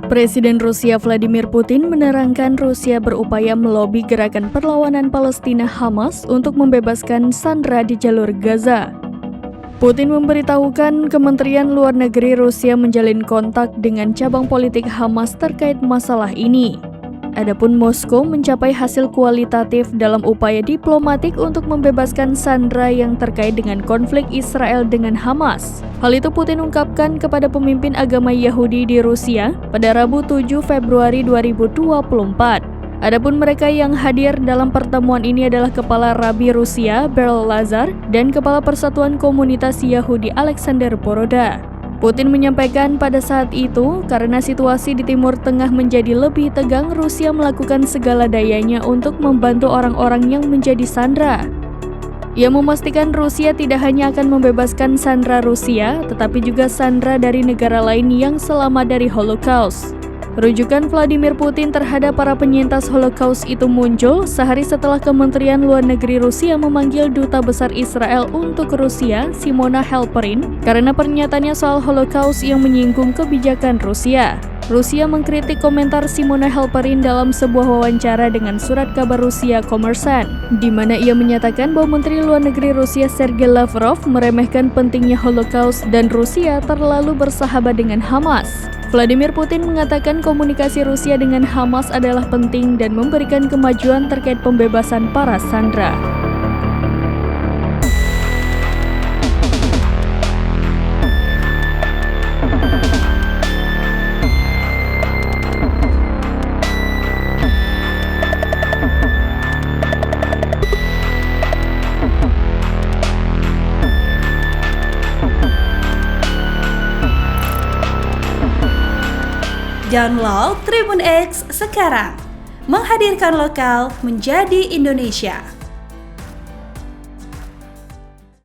Presiden Rusia Vladimir Putin menerangkan Rusia berupaya melobi gerakan perlawanan Palestina Hamas untuk membebaskan sandera di jalur Gaza. Putin memberitahukan Kementerian Luar Negeri Rusia menjalin kontak dengan cabang politik Hamas terkait masalah ini. Adapun Moskow mencapai hasil kualitatif dalam upaya diplomatik untuk membebaskan sandera yang terkait dengan konflik Israel dengan Hamas. Hal itu Putin ungkapkan kepada pemimpin agama Yahudi di Rusia pada Rabu 7 Februari 2024. Adapun mereka yang hadir dalam pertemuan ini adalah Kepala Rabi Rusia Berl Lazar dan Kepala Persatuan Komunitas Yahudi Alexander Boroda. Putin menyampaikan pada saat itu, karena situasi di Timur Tengah menjadi lebih tegang, Rusia melakukan segala dayanya untuk membantu orang-orang yang menjadi sandera. Ia memastikan Rusia tidak hanya akan membebaskan sandera Rusia, tetapi juga sandera dari negara lain yang selamat dari Holocaust. Rujukan Vladimir Putin terhadap para penyintas Holocaust itu muncul sehari setelah Kementerian Luar Negeri Rusia memanggil Duta Besar Israel untuk Rusia, Simona Halperin, karena pernyataannya soal Holocaust yang menyinggung kebijakan Rusia. Rusia mengkritik komentar Simona Halperin dalam sebuah wawancara dengan surat kabar Rusia Kommersant, di mana ia menyatakan bahwa Menteri Luar Negeri Rusia Sergei Lavrov meremehkan pentingnya Holocaust dan Rusia terlalu bersahabat dengan Hamas. Vladimir Putin mengatakan komunikasi Rusia dengan Hamas adalah penting dan memberikan kemajuan terkait pembebasan para sandera. Download Tribun X sekarang, menghadirkan lokal menjadi Indonesia.